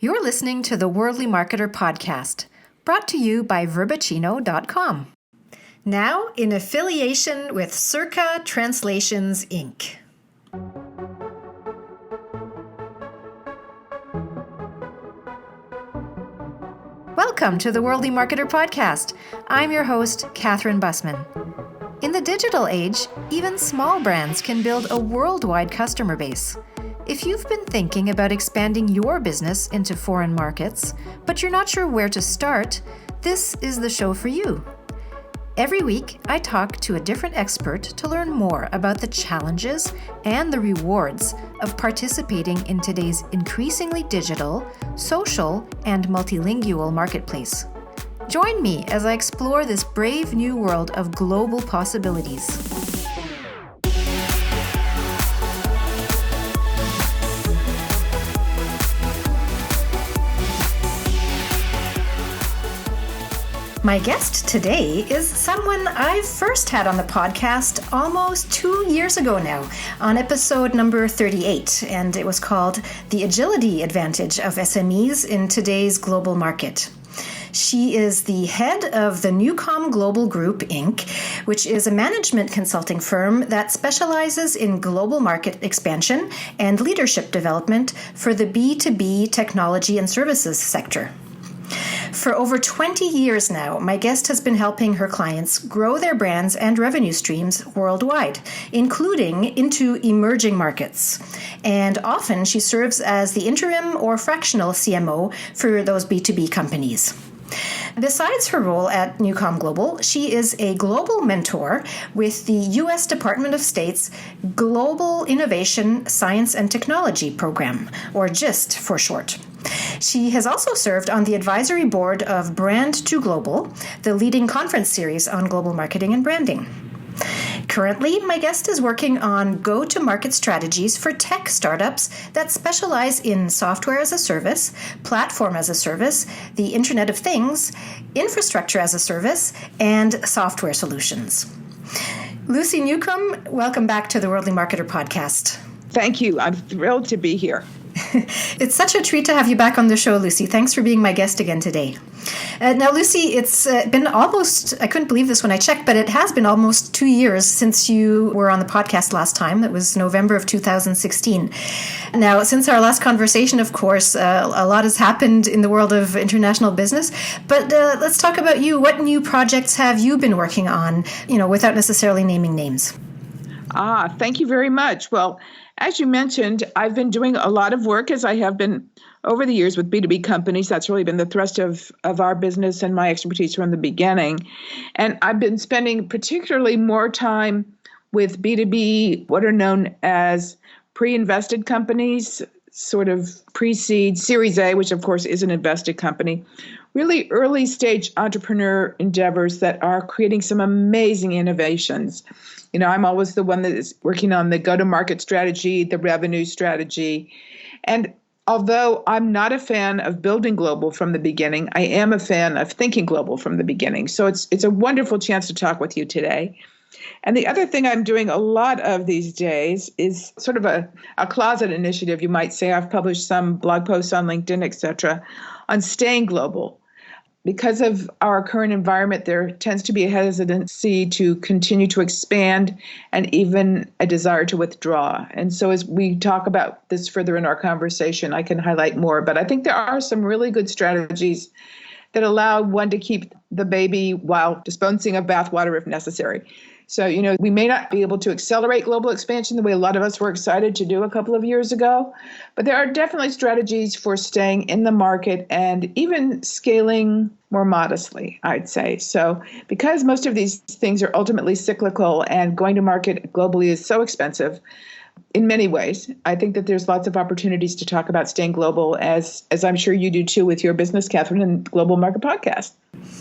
You're listening to the Worldly Marketer podcast, brought to you by Verbacino.com. Now in affiliation with Circa Translations, Inc. Welcome to the Worldly Marketer podcast. I'm your host, Catherine Bussman. In the digital age, even small brands can build a worldwide customer base. If you've been thinking about expanding your business into foreign markets, but you're not sure where to start, this is the show for you. Every week, I talk to a different expert to learn more about the challenges and the rewards of participating in today's increasingly digital, social, and multilingual marketplace. Join me as I explore this brave new world of global possibilities. My guest today is someone I first had on the podcast almost 2 years ago now, on episode number 38, and it was called The Agility Advantage of SMEs in Today's Global Market. She is the head of the NewComm Global Group, Inc., which is a management consulting firm that specializes in global market expansion and leadership development for the B2B technology and services sector. For over 20 years now, my guest has been helping her clients grow their brands and revenue streams worldwide, including into emerging markets. And often she serves as the interim or fractional CMO for those B2B companies. Besides her role at NewComm Global, she is a global mentor with the U.S. Department of State's Global Innovation, Science and Technology Program, or GIST for short. She has also served on the advisory board of Brand to Global, the leading conference series on global marketing and branding. Currently, my guest is working on go-to-market strategies for tech startups that specialize in software as a service, platform as a service, the Internet of Things, infrastructure as a service, and software solutions. Lucie Newcomb, welcome back to the Worldly Marketer podcast. Thank you. I'm thrilled to be here. It's such a treat to have you back on the show, Lucie. Thanks for being my guest again today. Now, Lucie, it's been almost, I couldn't believe this when I checked, but it has been almost 2 years since you were on the podcast last time. It was November of 2016. Now, since our last conversation, of course, a lot has happened in the world of international business. But let's talk about you. What new projects have you been working on, without necessarily naming names? Thank you very much. Well, as you mentioned, I've been doing a lot of work, as I have been over the years, with B2B companies. That's really been the thrust of our business and my expertise from the beginning. And I've been spending particularly more time with B2B, what are known as pre-invested companies, sort of pre-seed, Series A, which of course is an invested company, really early stage entrepreneur endeavors that are creating some amazing innovations. I'm always the one that is working on the go-to-market strategy, the revenue strategy. And although I'm not a fan of building global from the beginning, I am a fan of thinking global from the beginning. So it's a wonderful chance to talk with you today. And the other thing I'm doing a lot of these days is sort of a closet initiative, you might say. I've published some blog posts on LinkedIn, et cetera, on staying global. Because of our current environment, there tends to be a hesitancy to continue to expand and even a desire to withdraw. And so as we talk about this further in our conversation, I can highlight more. But I think there are some really good strategies that allow one to keep the baby while dispensing of bathwater if necessary. So, we may not be able to accelerate global expansion the way a lot of us were excited to do a couple of years ago, but there are definitely strategies for staying in the market and even scaling more modestly, I'd say. So because most of these things are ultimately cyclical and going to market globally is so expensive, in many ways, I think that there's lots of opportunities to talk about staying global, as I'm sure you do too with your business, Catherine, and Global Market Podcast.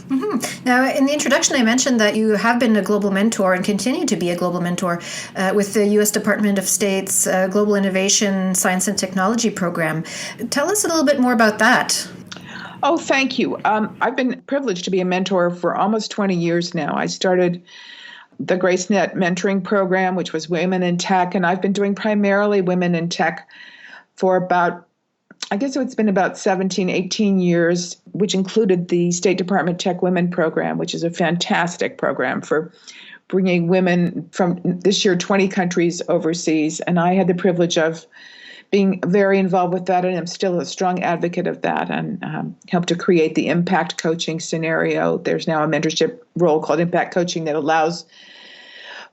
Mm-hmm. Now, in the introduction, I mentioned that you have been a global mentor and continue to be a global mentor with the U.S. Department of State's Global Innovation, Science and Technology Program. Tell us a little bit more about that. Oh, thank you. I've been privileged to be a mentor for almost 20 years now. I started the GraceNet mentoring program, which was women in tech, and I've been doing primarily women in tech for about I guess it's been about 17, 18 years, which included the State Department Tech Women Program, which is a fantastic program for bringing women from this year 20 countries overseas. And I had the privilege of being very involved with that, and I'm still a strong advocate of that, and helped to create the impact coaching scenario. There's now a mentorship role called impact coaching that allows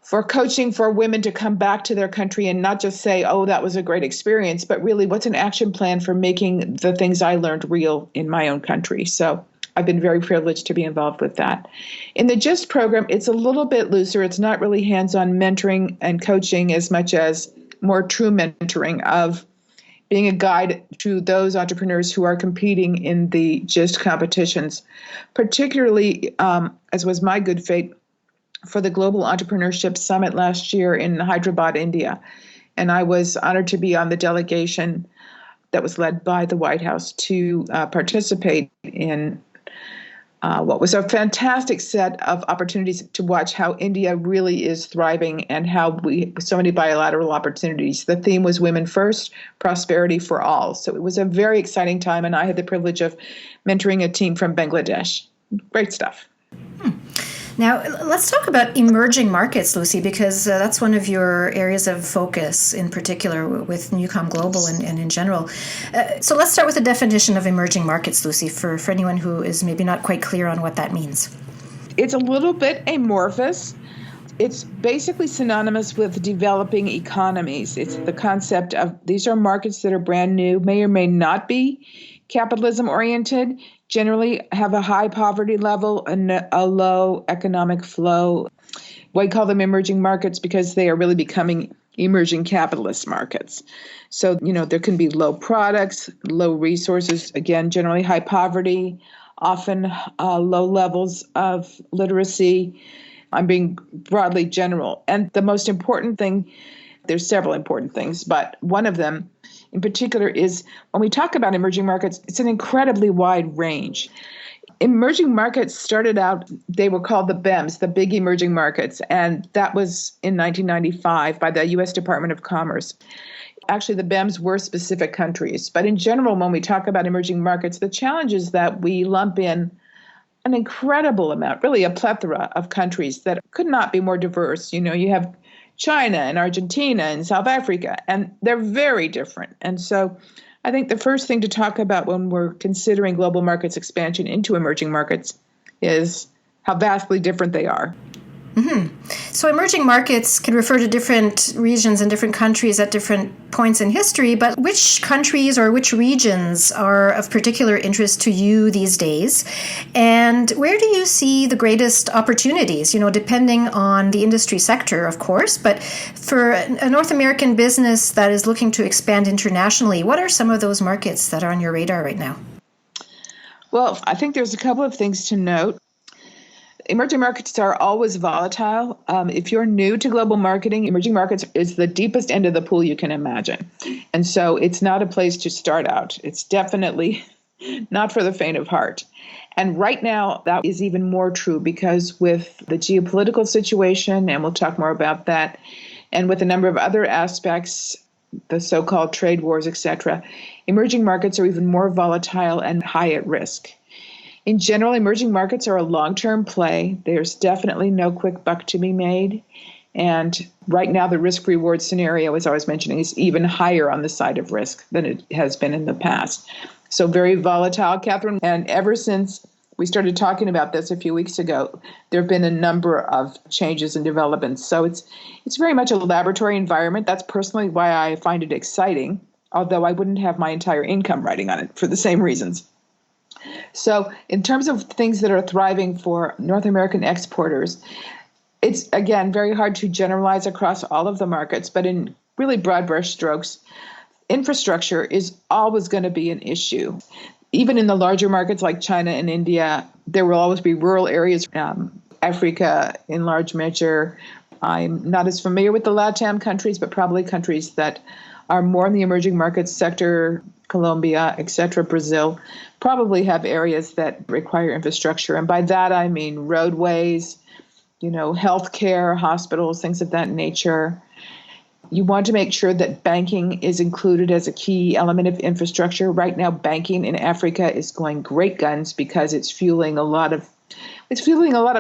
for coaching for women to come back to their country and not just say, oh, that was a great experience, but really what's an action plan for making the things I learned real in my own country. So I've been very privileged to be involved with that. In the GIST program, it's a little bit looser. It's not really hands-on mentoring and coaching as much as more true mentoring of being a guide to those entrepreneurs who are competing in the GIST competitions, particularly, as was my good fate, for the Global Entrepreneurship Summit last year in Hyderabad, India. And I was honored to be on the delegation that was led by the White House to participate in what was a fantastic set of opportunities to watch how India really is thriving and how so many bilateral opportunities. The theme was Women First, Prosperity for All. So it was a very exciting time, and I had the privilege of mentoring a team from Bangladesh. Great stuff. Now, let's talk about emerging markets, Lucie, because that's one of your areas of focus, in particular with NewComm Global and in general. So let's start with the definition of emerging markets, Lucie, for anyone who is maybe not quite clear on what that means. It's a little bit amorphous. It's basically synonymous with developing economies. It's the concept of these are markets that are brand new, may or may not be capitalism oriented, generally have a high poverty level and a low economic flow. We call them emerging markets because they are really becoming emerging capitalist markets. So, there can be low products, low resources, again, generally high poverty, often low levels of literacy. I'm being broadly general. And the most important thing, there's several important things, but one of them in particular is when we talk about emerging markets, it's an incredibly wide range. Emerging markets started out, they were called the BEMS, the Big Emerging Markets, and that was in 1995 by the U.S. Department of Commerce. Actually, the BEMS were specific countries, but in general, when we talk about emerging markets, the challenge is that we lump in an incredible amount, really a plethora of countries that could not be more diverse. You have China and Argentina and South Africa, and they're very different. And so I think the first thing to talk about when we're considering global markets expansion into emerging markets is how vastly different they are. Mm-hmm. So emerging markets can refer to different regions and different countries at different points in history, but which countries or which regions are of particular interest to you these days? And where do you see the greatest opportunities, depending on the industry sector, of course, but for a North American business that is looking to expand internationally, what are some of those markets that are on your radar right now? Well, I think there's a couple of things to note. Emerging markets are always volatile. If you're new to global marketing, emerging markets is the deepest end of the pool you can imagine. And so it's not a place to start out. It's definitely not for the faint of heart. And right now, that is even more true because with the geopolitical situation, and we'll talk more about that, and with a number of other aspects, the so-called trade wars, etc., emerging markets are even more volatile and high at risk. In general, emerging markets are a long-term play. There's definitely no quick buck to be made. And right now, the risk-reward scenario, as I was mentioning, is even higher on the side of risk than it has been in the past. So very volatile, Catherine. And ever since we started talking about this a few weeks ago, there have been a number of changes and developments. So it's very much a laboratory environment. That's personally why I find it exciting, although I wouldn't have my entire income riding on it for the same reasons. So in terms of things that are thriving for North American exporters, it's, again, very hard to generalize across all of the markets, but in really broad brush strokes, infrastructure is always going to be an issue. Even in the larger markets like China and India, there will always be rural areas, Africa in large measure. I'm not as familiar with the LATAM countries, but probably countries that are more in the emerging markets sector, Colombia, etc., Brazil, probably have areas that require infrastructure. And by that, I mean roadways, healthcare, hospitals, things of that nature. You want to make sure that banking is included as a key element of infrastructure. Right now, banking in Africa is going great guns because it's fueling a lot of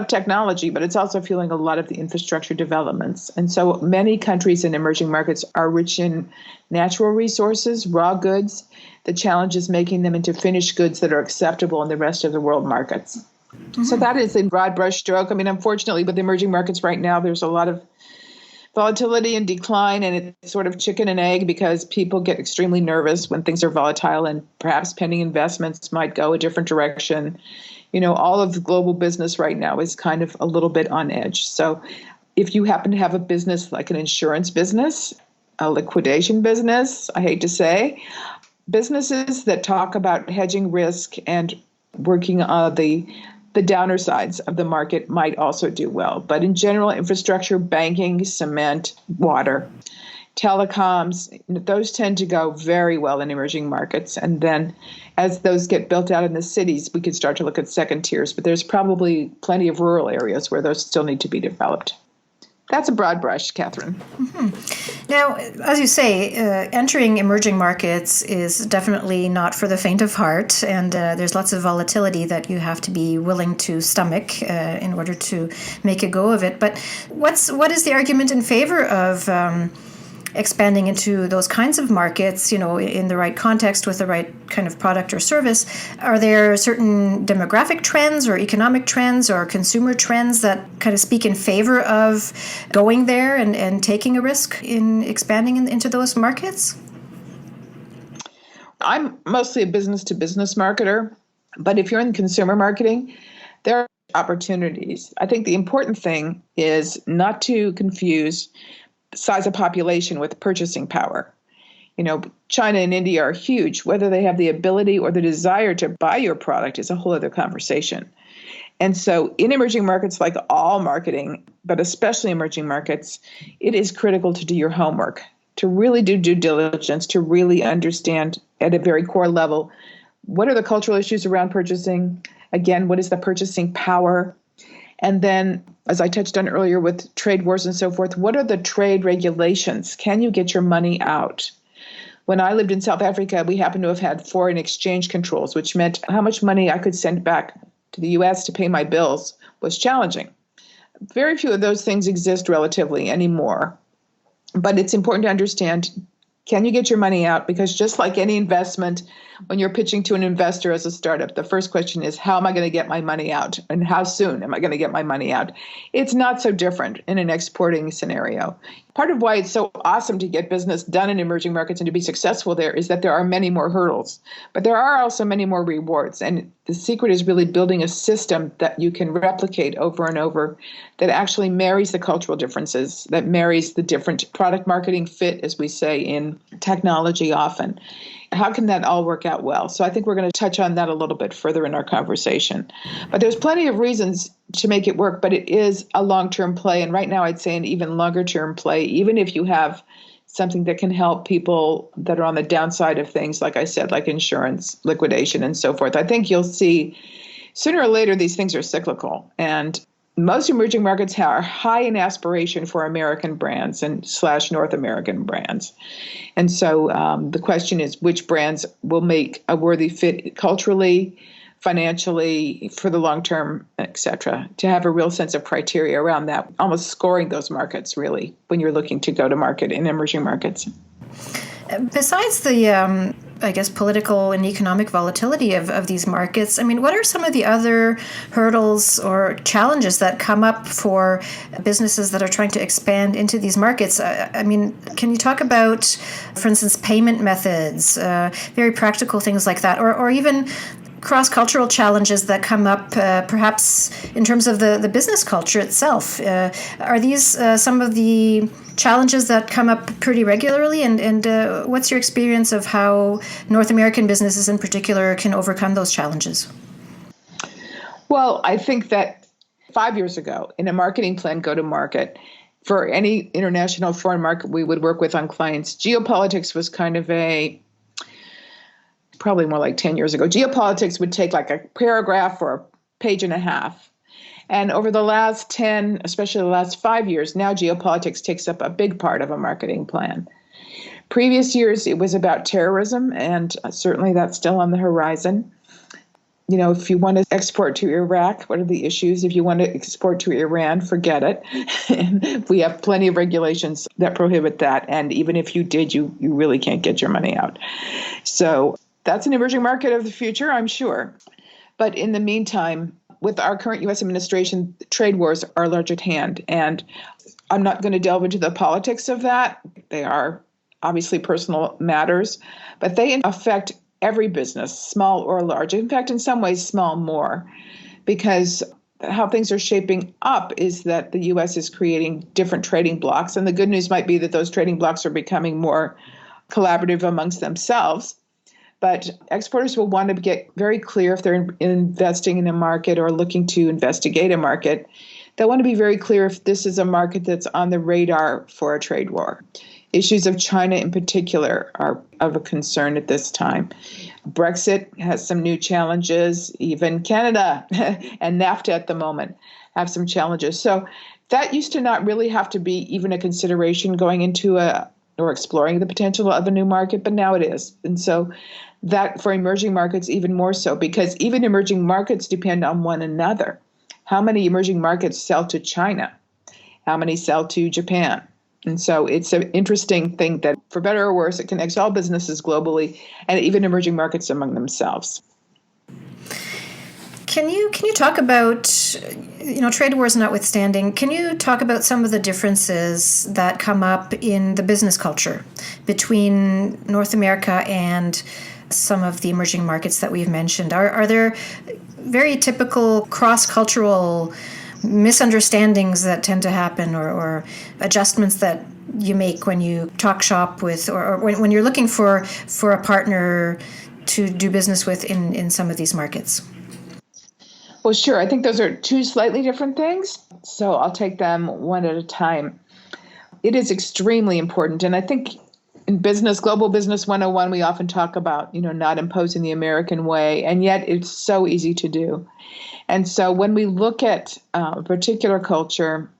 technology, but it's also fueling a lot of the infrastructure developments. And so many countries in emerging markets are rich in natural resources, raw goods. The challenge is making them into finished goods that are acceptable in the rest of the world markets. Mm-hmm. So that is in broad brush stroke. I mean, unfortunately, with emerging markets right now, there's a lot of volatility and decline, and it's sort of chicken and egg because people get extremely nervous when things are volatile and perhaps pending investments might go a different direction. All of the global business right now is kind of a little bit on edge. So if you happen to have a business like an insurance business, a liquidation business, I hate to say, businesses that talk about hedging risk and working on the downer sides of the market might also do well. But in general, infrastructure, banking, cement, water, telecoms, those tend to go very well in emerging markets. And then as those get built out in the cities, we could start to look at second tiers. But there's probably plenty of rural areas where those still need to be developed. That's a broad brush, Catherine. Mm-hmm. Now, as you say, entering emerging markets is definitely not for the faint of heart, and there's lots of volatility that you have to be willing to stomach in order to make a go of it. But what is the argument in favor of expanding into those kinds of markets, in the right context with the right kind of product or service? Are there certain demographic trends or economic trends or consumer trends that kind of speak in favor of going there and taking a risk in expanding into those markets? I'm mostly a business-to-business marketer, but if you're in consumer marketing, there are opportunities. I think the important thing is not to confuse size of population with purchasing power. China and India are huge. Whether they have the ability or the desire to buy your product is a whole other conversation. And so in emerging markets, like all marketing, but especially emerging markets, it is critical to do your homework, to really do due diligence, to really understand at a very core level, what are the cultural issues around purchasing? Again, what is the purchasing power? And then, as I touched on earlier with trade wars and so forth, what are the trade regulations? Can you get your money out? When I lived in South Africa, we happened to have had foreign exchange controls, which meant how much money I could send back to the U.S. to pay my bills was challenging. Very few of those things exist relatively anymore. But it's important to understand, can you get your money out? Because just like any investment, when you're pitching to an investor as a startup, the first question is, how am I going to get my money out? And how soon am I going to get my money out? It's not so different in an exporting scenario. Part of why it's so awesome to get business done in emerging markets and to be successful there is that there are many more hurdles, but there are also many more rewards. And the secret is really building a system that you can replicate over and over that actually marries the cultural differences, that marries the different product marketing fit, as we say in technology often. How can that all work out well? So I think we're going to touch on that a little bit further in our conversation. But there's plenty of reasons to make it work, but it is a long-term play. And right now I'd say an even longer-term play, even if you have something that can help people that are on the downside of things, like I said, like insurance, liquidation, and so forth. I think you'll see sooner or later these things are cyclical. And most emerging markets are high in aspiration for American brands and / North American brands. And so the question is, which brands will make a worthy fit culturally, financially, for the long term, et cetera, to have a real sense of criteria around that, almost scoring those markets, really, when you're looking to go to market in emerging markets. Besides the, political and economic volatility of these markets, what are some of the other hurdles or challenges that come up for businesses that are trying to expand into these markets? Can you talk about, for instance, payment methods, very practical things like that, or even cross-cultural challenges that come up, perhaps in terms of the business culture itself? Are these some of the challenges that come up pretty regularly? And what's your experience of how North American businesses in particular can overcome those challenges? Well, I think that 5 years ago, in a marketing plan go-to-market, for any international foreign market we would work with on clients, geopolitics was kind of probably more like 10 years ago. Geopolitics would take like a paragraph or a page and a half. And over the last 10, especially the last 5 years, now geopolitics takes up a big part of a marketing plan. Previous years, it was about terrorism, and certainly that's still on the horizon. If you want to export to Iraq, what are the issues? If you want to export to Iran, forget it. We have plenty of regulations that prohibit that. And even if you did, you really can't get your money out. So that's an emerging market of the future, I'm sure. But in the meantime, with our current U.S. administration, trade wars are large at hand. And I'm not going to delve into the politics of that. They are obviously personal matters, but they affect every business, small or large. In fact, in some ways, small more, because how things are shaping up is that the U.S. is creating different trading blocks. And the good news might be that those trading blocks are becoming more collaborative amongst themselves. But exporters will want to get very clear if they're investing in a market or looking to investigate a market. They'll want to be very clear if this is a market that's on the radar for a trade war. Issues of China in particular are of a concern at this time. Brexit has some new challenges. Even Canada and NAFTA at the moment have some challenges. So that used to not really have to be even a consideration going into or exploring the potential of a new market, but now it is. And so that for emerging markets even more so, because even emerging markets depend on one another. How many emerging markets sell to China? How many sell to Japan? And so it's an interesting thing that, for better or worse, it connects all businesses globally and even emerging markets among themselves. Can you talk about, trade wars notwithstanding, can you talk about some of the differences that come up in the business culture between North America and some of the emerging markets that we've mentioned? Are there very typical cross-cultural misunderstandings that tend to happen or adjustments that you make when you talk shop with or when you're looking for a partner to do business with in some of these markets? Well, sure. I think those are two slightly different things. So I'll take them one at a time. It is extremely important. And I think in business, Global Business 101, we often talk about, not imposing the American way. And yet it's so easy to do. And so when we look at a particular culture,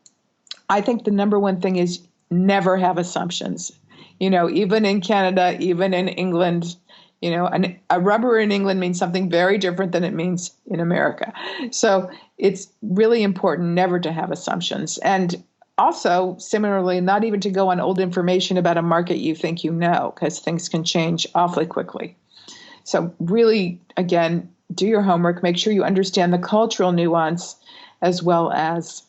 I think the number one thing is never have assumptions. Even in Canada, even in England, a rubber in England means something very different than it means in America. So it's really important never to have assumptions. And also, similarly, not even to go on old information about a market you think you know, because things can change awfully quickly. So really, again, do your homework, make sure you understand the cultural nuance as well as,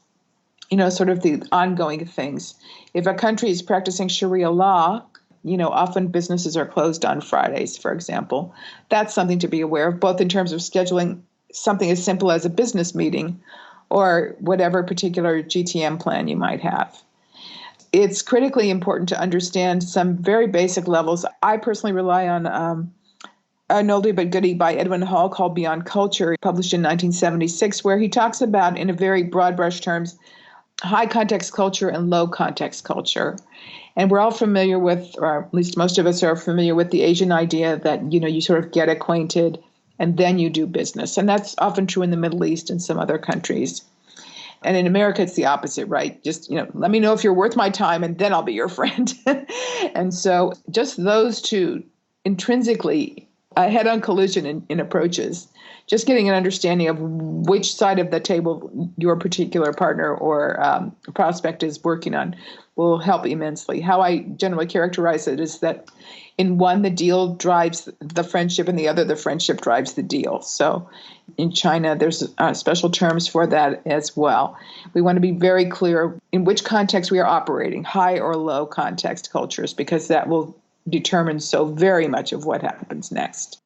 sort of the ongoing things. If a country is practicing Sharia law, often businesses are closed on Fridays, for example. That's something to be aware of, both in terms of scheduling something as simple as a business meeting or whatever particular GTM plan you might have. It's critically important to understand some very basic levels. I personally rely on an oldie but goodie by Edwin Hall called Beyond Culture, published in 1976, where he talks about, in a very broad brush terms, high context culture and low context culture. And we're all familiar with, or at least most of us are familiar with, the Asian idea that, you sort of get acquainted and then you do business. And that's often true in the Middle East and some other countries. And in America, it's the opposite, right? Just, let me know if you're worth my time and then I'll be your friend. And so just those two intrinsically a head-on collision in approaches, just getting an understanding of which side of the table your particular partner or prospect is working on will help immensely. How I generally characterize it is that in one, the deal drives the friendship, and the other, the friendship drives the deal. So in China, there's special terms for that as well. We want to be very clear in which context we are operating, high or low context cultures, because that will determine so very much of what happens next.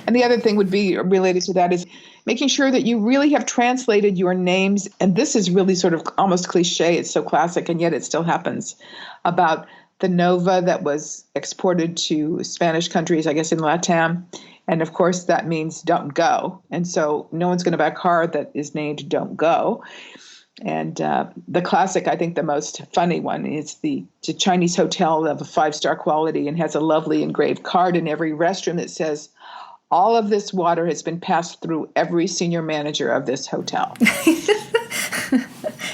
And the other thing would be related to that is making sure that you really have translated your names. And this is really sort of almost cliche. It's so classic, and yet it still happens, about the Nova that was exported to Spanish countries, I guess in LATAM. And of course, that means don't go. And so no one's going to buy a car that is named Don't Go. And the classic, I think the most funny one, is the Chinese hotel of a 5-star quality and has a lovely engraved card in every restroom that says, all of this water has been passed through every senior manager of this hotel.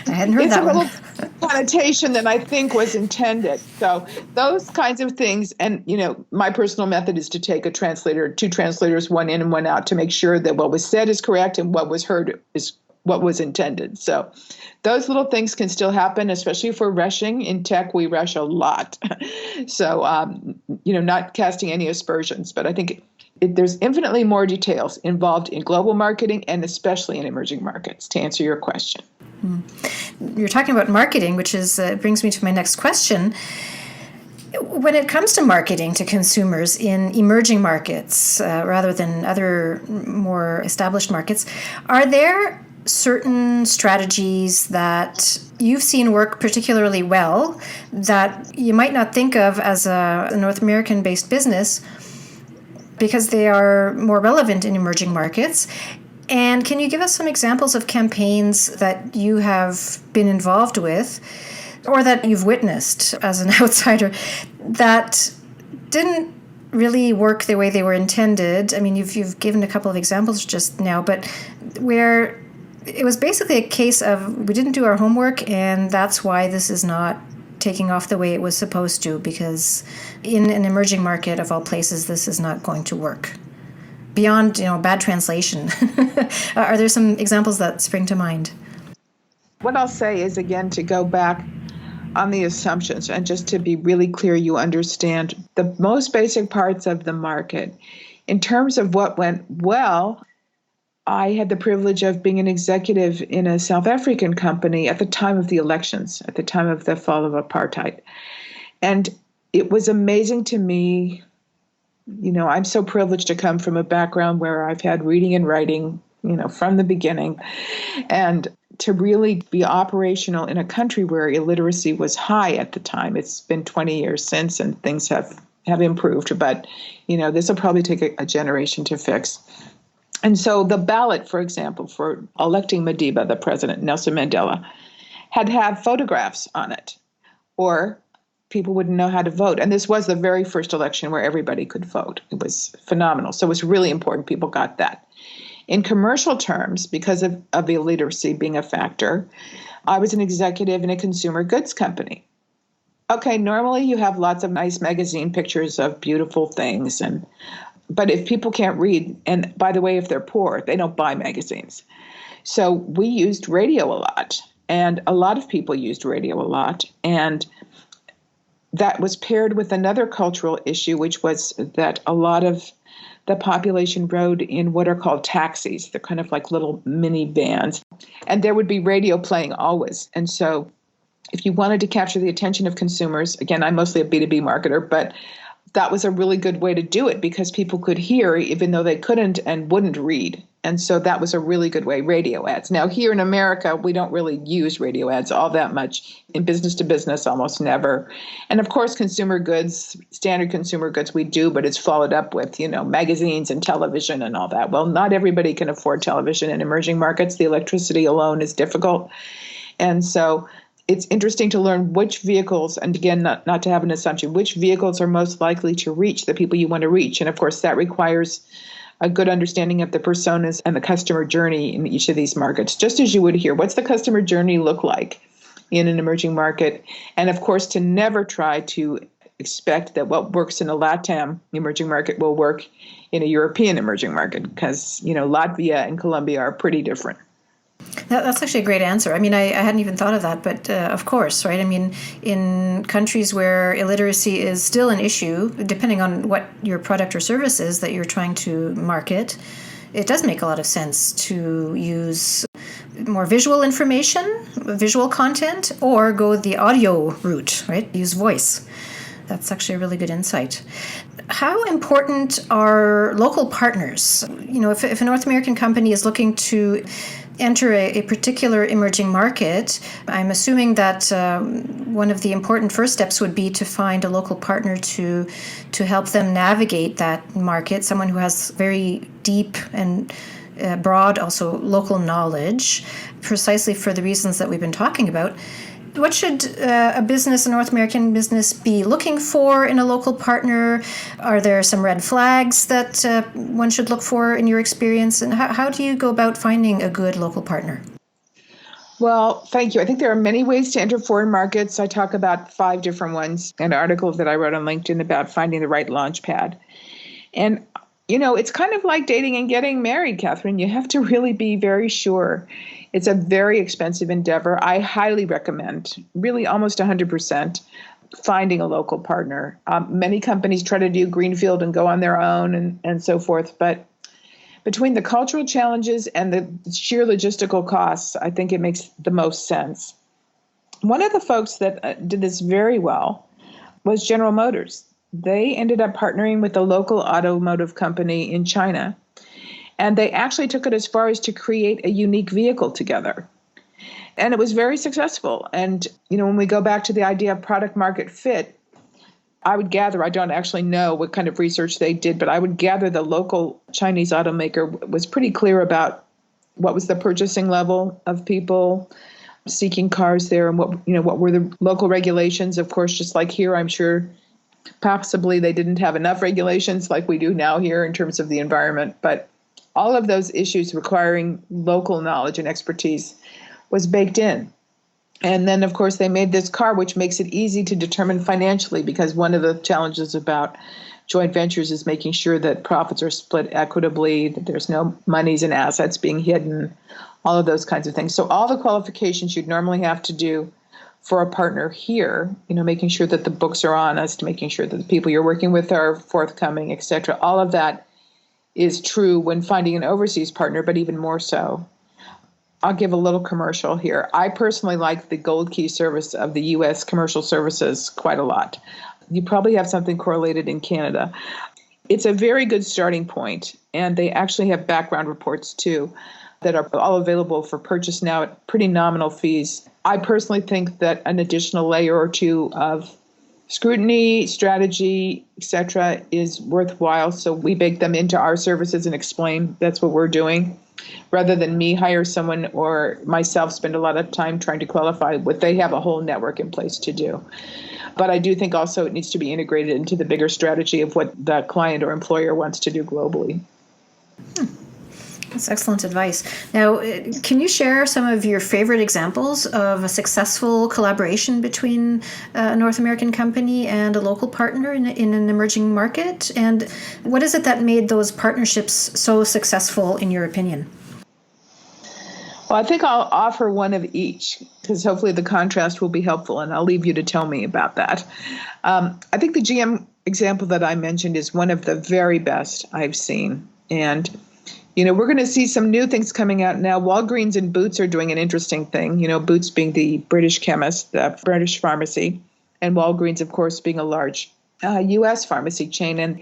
I hadn't heard It's that a one. little connotation that I think was intended. So those kinds of things, and my personal method is to take a translator, two translators, one in and one out, to make sure that what was said is correct and what was heard is what was intended. So those little things can still happen, especially if we're rushing. In tech, we rush a lot. So, not casting any aspersions, but I think there's infinitely more details involved in global marketing and especially in emerging markets, to answer your question. You're talking about marketing, which brings me to my next question. When it comes to marketing to consumers in emerging markets, rather than other more established markets, are there certain strategies that you've seen work particularly well that you might not think of as a North American-based business because they are more relevant in emerging markets? And can you give us some examples of campaigns that you have been involved with or that you've witnessed as an outsider that didn't really work the way they were intended? I mean, you've given a couple of examples just now, but where it was basically a case of we didn't do our homework and that's why this is not taking off the way it was supposed to, because in an emerging market of all places, this is not going to work. Beyond, bad translation. Are there some examples that spring to mind? What I'll say is, again, to go back on the assumptions and just to be really clear, you understand the most basic parts of the market. In terms of what went well, I had the privilege of being an executive in a South African company at the time of the elections, at the time of the fall of apartheid. And it was amazing to me. I'm so privileged to come from a background where I've had reading and writing, from the beginning, and to really be operational in a country where illiteracy was high at the time. It's been 20 years since, and things have improved, but, this will probably take a generation to fix. And so the ballot, for example, for electing Madiba, the president, Nelson Mandela, had photographs on it, or people wouldn't know how to vote. And this was the very first election where everybody could vote. It was phenomenal. So it was really important people got that. In commercial terms, because of illiteracy being a factor, I was an executive in a consumer goods company. Okay, normally you have lots of nice magazine pictures of beautiful things, but if people can't read, and by the way, if they're poor, they don't buy magazines. So we used radio a lot, and a lot of people used radio a lot, and that was paired with another cultural issue, which was that a lot of the population rode in what are called taxis. They're kind of like little mini vans. And there would be radio playing always. And so if you wanted to capture the attention of consumers, again, I'm mostly a B2B marketer, but that was a really good way to do it because people could hear even though they couldn't and wouldn't read. And so that was a really good way, radio ads. Now, here in America, we don't really use radio ads all that much. In business to business, almost never. And of course, consumer goods, standard consumer goods, we do, but it's followed up with, magazines and television and all that. Well, not everybody can afford television in emerging markets. The electricity alone is difficult. And so it's interesting to learn which vehicles, and again, not to have an assumption, which vehicles are most likely to reach the people you want to reach. And of course, that requires a good understanding of the personas and the customer journey in each of these markets, just as you would here. What's the customer journey look like in an emerging market? And of course, to never try to expect that what works in a LATAM emerging market will work in a European emerging market, because, Latvia and Colombia are pretty different. That's actually a great answer. I mean, I hadn't even thought of that, but of course, right? I mean, in countries where illiteracy is still an issue, depending on what your product or service is that you're trying to market, it does make a lot of sense to use more visual information, visual content, or go the audio route, right? Use voice. That's actually a really good insight. How important are local partners? If a North American company is looking to enter a particular emerging market, I'm assuming that one of the important first steps would be to find a local partner to help them navigate that market, someone who has very deep and broad also local knowledge, precisely for the reasons that we've been talking about. What should a business, a North American business, be looking for in a local partner? Are there some red flags that one should look for in your experience? And how do you go about finding a good local partner? Well, thank you. I think there are many ways to enter foreign markets. I talk about 5 different ones, an article that I wrote on LinkedIn about finding the right launch pad. And, it's kind of like dating and getting married, Catherine. You have to really be very sure. It's a very expensive endeavor. I highly recommend, really almost 100%, finding a local partner. Many companies try to do greenfield and go on their own and so forth, but between the cultural challenges and the sheer logistical costs, I think it makes the most sense. One of the folks that did this very well was General Motors. They ended up partnering with a local automotive company in China, and they actually took it as far as to create a unique vehicle together. And it was very successful. And, when we go back to the idea of product market fit, I would gather, I don't actually know what kind of research they did, but I would gather the local Chinese automaker was pretty clear about what was the purchasing level of people seeking cars there and what were the local regulations. Of course, just like here, I'm sure possibly they didn't have enough regulations like we do now here in terms of the environment. But all of those issues requiring local knowledge and expertise was baked in. And then, of course, they made this car, which makes it easy to determine financially, because one of the challenges about joint ventures is making sure that profits are split equitably, that there's no monies and assets being hidden, all of those kinds of things. So all the qualifications you'd normally have to do for a partner here, making sure that the books are honest, making sure that the people you're working with are forthcoming, et cetera, all of that is true when finding an overseas partner, but even more so. I'll give a little commercial here. I personally like the Gold Key service of the U.S. commercial services quite a lot. You probably have something correlated in Canada. It's a very good starting point, and they actually have background reports too that are all available for purchase now at pretty nominal fees. I personally think that an additional layer or two of scrutiny, strategy, etc. is worthwhile, so we bake them into our services and explain that's what we're doing, rather than me hire someone or myself spend a lot of time trying to qualify what they have a whole network in place to do. But I do think also it needs to be integrated into the bigger strategy of what the client or employer wants to do globally. That's excellent advice. Now, can you share some of your favorite examples of a successful collaboration between a North American company and a local partner in an emerging market? And what is it that made those partnerships so successful, in your opinion? Well, I think I'll offer one of each, because hopefully the contrast will be helpful, and I'll leave you to tell me about that. I think the GM example that I mentioned is one of the very best I've seen. And we're going to see some new things coming out now. Walgreens and Boots are doing an interesting thing. Boots being the British chemist, the British pharmacy, and Walgreens, of course, being a large U.S. pharmacy chain. And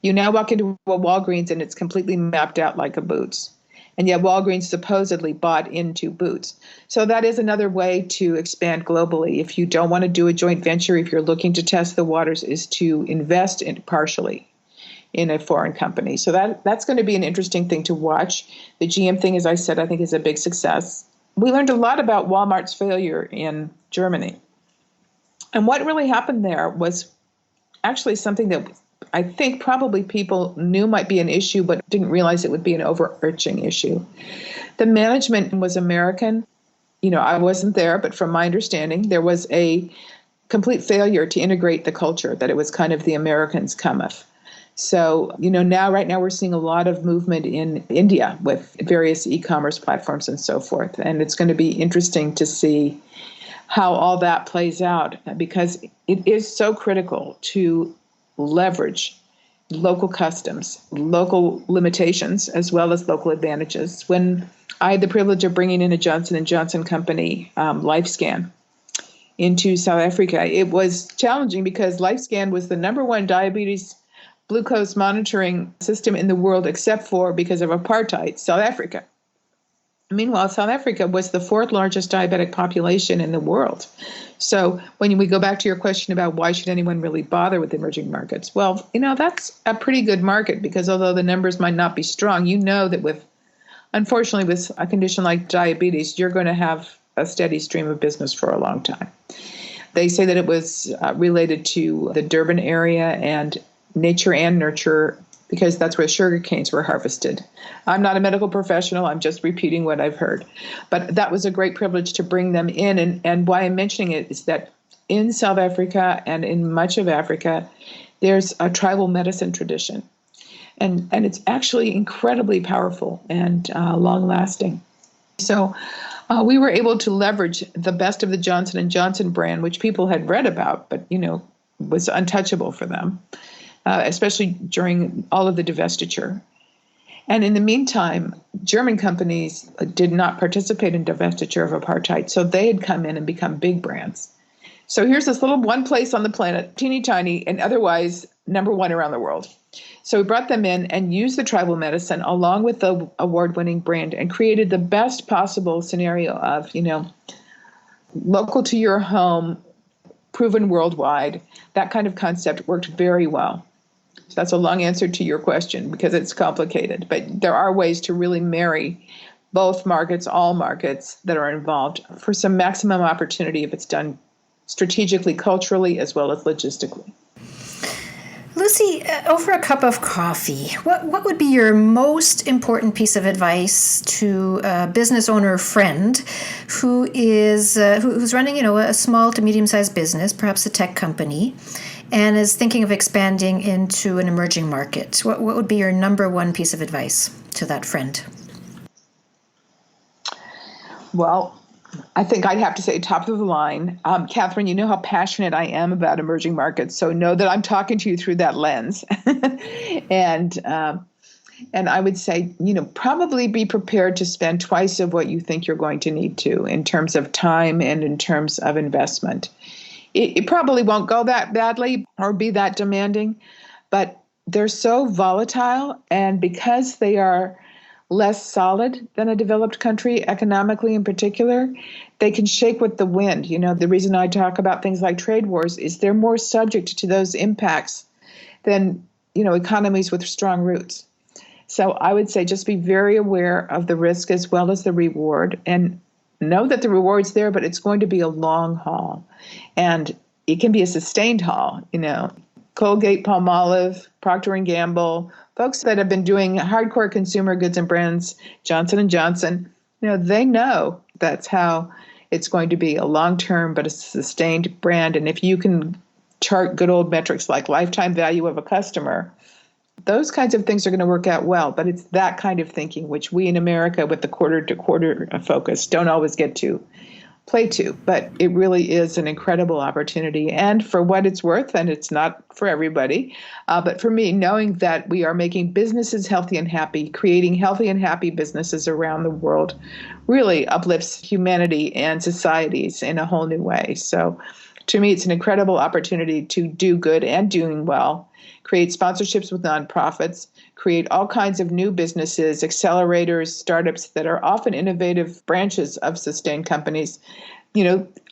you now walk into a Walgreens and it's completely mapped out like a Boots. And yet Walgreens supposedly bought into Boots. So that is another way to expand globally. If you don't want to do a joint venture, if you're looking to test the waters, is to invest partially in a foreign company. So that's going to be an interesting thing to watch. The GM thing, as I said, I think is a big success. We learned a lot about Walmart's failure in Germany. And what really happened there was actually something that I think probably people knew might be an issue, but didn't realize it would be an overarching issue. The management was American. I wasn't there, but from my understanding, there was a complete failure to integrate the culture, that it was kind of the Americans cometh. So, right now we're seeing a lot of movement in India with various e-commerce platforms and so forth. And it's going to be interesting to see how all that plays out, because it is so critical to leverage local customs, local limitations, as well as local advantages. When I had the privilege of bringing in a Johnson & Johnson company, LifeScan, into South Africa, it was challenging because LifeScan was the number one diabetes glucose monitoring system in the world, except for, because of apartheid, South Africa. Meanwhile, South Africa was the 4th largest diabetic population in the world. So when we go back to your question about why should anyone really bother with emerging markets, well, that's a pretty good market, because although the numbers might not be strong, that unfortunately, with a condition like diabetes, you're going to have a steady stream of business for a long time. They say that it was related to the Durban area and nature and nurture, because that's where sugar canes were harvested. I'm not a medical professional. I'm just repeating what I've heard. But that was a great privilege to bring them in. And why I'm mentioning it is that in South Africa and in much of Africa, there's a tribal medicine tradition. And it's actually incredibly powerful and long-lasting. So we were able to leverage the best of the Johnson & Johnson brand, which people had read about, but, was untouchable for them, especially during all of the divestiture. And in the meantime, German companies did not participate in divestiture of apartheid, so they had come in and become big brands. So here's this little one place on the planet, teeny tiny, and otherwise number one around the world. So we brought them in and used the tribal medicine along with the award-winning brand and created the best possible scenario of, local to your home, proven worldwide. That kind of concept worked very well. So that's a long answer to your question because it's complicated. But there are ways to really marry both markets, all markets that are involved for some maximum opportunity if it's done strategically, culturally, as well as logistically. Lucie, over a cup of coffee, what would be your most important piece of advice to a business owner friend who's running, a small to medium-sized business, perhaps a tech company, and is thinking of expanding into an emerging market? What would be your number one piece of advice to that friend? Well, I think I'd have to say top of the line. Catherine, you know how passionate I am about emerging markets, so know that I'm talking to you through that lens. And I would say, probably be prepared to spend twice of what you think you're going to need to in terms of time and in terms of investment. It probably won't go that badly or be that demanding, but they're so volatile, and because they are less solid than a developed country, economically in particular, they can shake with the wind. The reason I talk about things like trade wars is they're more subject to those impacts than, economies with strong roots. So I would say just be very aware of the risk as well as the reward, and know that the reward's there, but it's going to be a long haul. And it can be a sustained haul, Colgate, Palmolive, Procter & Gamble, folks that have been doing hardcore consumer goods and brands, Johnson & Johnson, they know that's how it's going to be a long-term but a sustained brand. And if you can chart good old metrics like lifetime value of a customer, those kinds of things are going to work out well. But it's that kind of thinking, which we in America with the quarter-to-quarter focus don't always get to play to, but it really is an incredible opportunity. And for what it's worth, and it's not for everybody, but for me, knowing that we are making businesses healthy and happy, creating healthy and happy businesses around the world really uplifts humanity and societies in a whole new way. So to me, it's an incredible opportunity to do good and doing well, create sponsorships with nonprofits, create all kinds of new businesses, accelerators, startups that are often innovative branches of sustained companies.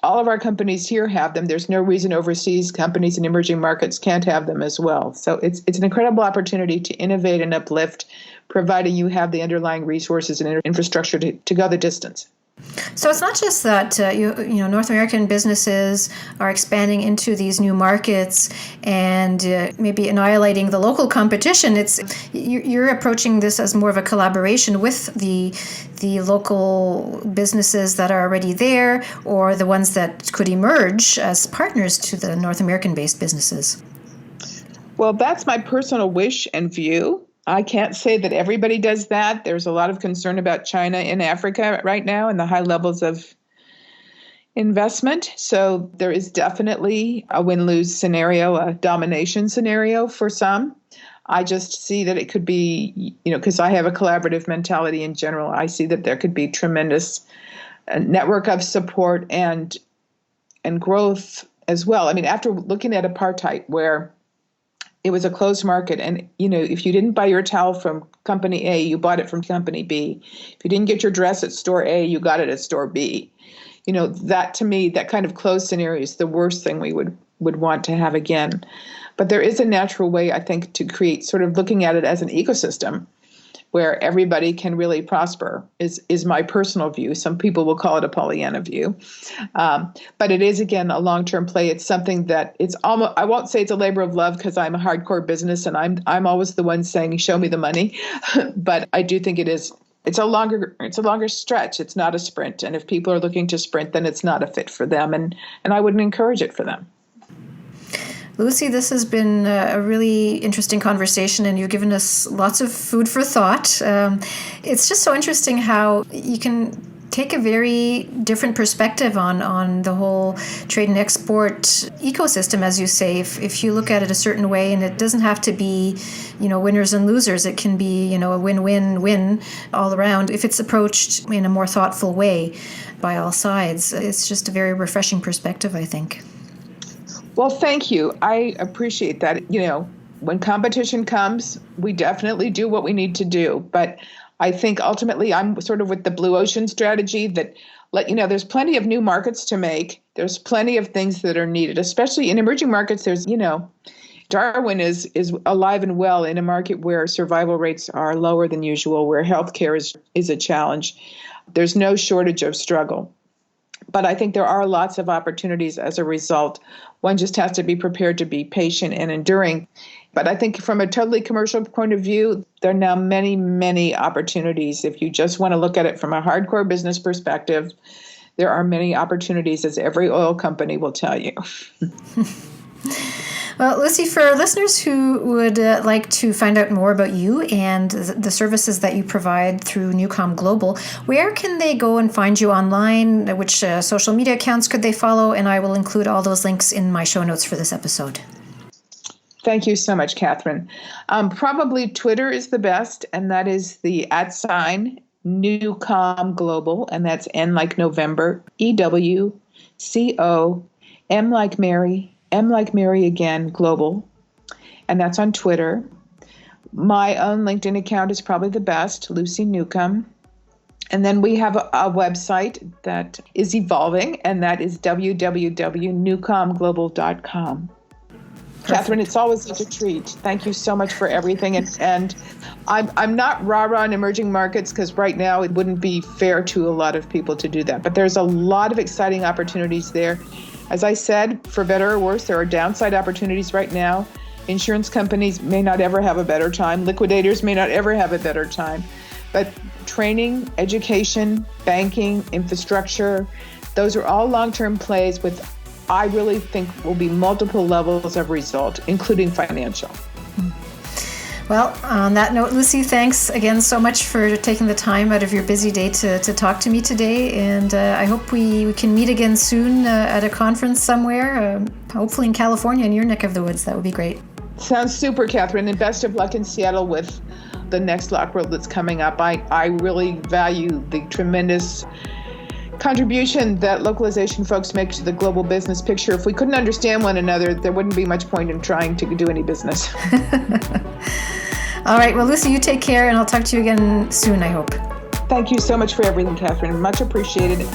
All of our companies here have them. There's no reason overseas companies in emerging markets can't have them as well. So it's an incredible opportunity to innovate and uplift, providing you have the underlying resources and infrastructure to go the distance. So it's not just that North American businesses are expanding into these new markets and maybe annihilating the local competition. It's you're approaching this as more of a collaboration with the local businesses that are already there, or the ones that could emerge as partners to the North American-based businesses. Well, that's my personal wish and view. I can't say that everybody does that. There's a lot of concern about China in Africa right now and the high levels of investment. So there is definitely a win-lose scenario, a domination scenario for some. I just see that it could be, because I have a collaborative mentality in general, I see that there could be tremendous network of support and growth as well. I mean, after looking at apartheid, where it was a closed market, and if you didn't buy your towel from company A, you bought it from company B. If you didn't get your dress at store A, you got it at store B. That to me, that kind of closed scenario is the worst thing we would want to have again. But there is a natural way, I think, to create, sort of looking at it as an ecosystem, where everybody can really prosper is my personal view. Some people will call it a Pollyanna view. But it is, again, a long-term play. It's something that it's almost, I won't say it's a labor of love because I'm a hardcore business and I'm always the one saying, show me the money. But I do think it's a longer stretch. It's not a sprint. And if people are looking to sprint, then it's not a fit for them. And I wouldn't encourage it for them. Lucie, this has been a really interesting conversation, and you've given us lots of food for thought. It's just so interesting how you can take a very different perspective on the whole trade and export ecosystem, as you say. If you look at it a certain way, and it doesn't have to be, winners and losers. It can be, a win-win-win all around if it's approached in a more thoughtful way by all sides. It's just a very refreshing perspective, I think. Well, thank you. I appreciate that. When competition comes, we definitely do what we need to do. But I think ultimately I'm sort of with the blue ocean strategy that there's plenty of new markets to make. There's plenty of things that are needed, especially in emerging markets. There's, Darwin is alive and well in a market where survival rates are lower than usual, where healthcare is a challenge. There's no shortage of struggle. But I think there are lots of opportunities as a result. One just has to be prepared to be patient and enduring. But I think from a totally commercial point of view, there are now many, many opportunities. If you just want to look at it from a hardcore business perspective, there are many opportunities, as every oil company will tell you. Well, Lucie, for listeners who would like to find out more about you and the services that you provide through NewComm Global, where can they go and find you online? Which social media accounts could they follow? And I will include all those links in my show notes for this episode. Thank you so much, Catherine. Probably Twitter is the best, and that is the @ NewComm Global, and that's N like November, EWCO, M like Mary, M like Mary again, Global, and that's on Twitter. My own LinkedIn account is probably the best, Lucie Newcomb. And then we have a website that is evolving, and that is www.newcommglobal.com. Catherine, it's always such a treat. Thank you so much for everything. And I'm not rah-rah in emerging markets because right now it wouldn't be fair to a lot of people to do that. But there's a lot of exciting opportunities there. As I said, for better or worse, there are downside opportunities right now. Insurance companies may not ever have a better time. Liquidators may not ever have a better time. But training, education, banking, infrastructure, those are all long-term plays with, I really think, will be multiple levels of result, including financial. Well, on that note, Lucie, thanks again so much for taking the time out of your busy day to talk to me today. And I hope we can meet again soon at a conference somewhere, hopefully in California, in your neck of the woods. That would be great. Sounds super, Catherine. And best of luck in Seattle with the next Lock World that's coming up. I really value the tremendous contribution that localization folks make to the global business picture. If we couldn't understand one another, there wouldn't be much point in trying to do any business. All right. Well, Lucie, you take care, and I'll talk to you again soon, I hope. Thank you so much for everything, Catherine. Much appreciated.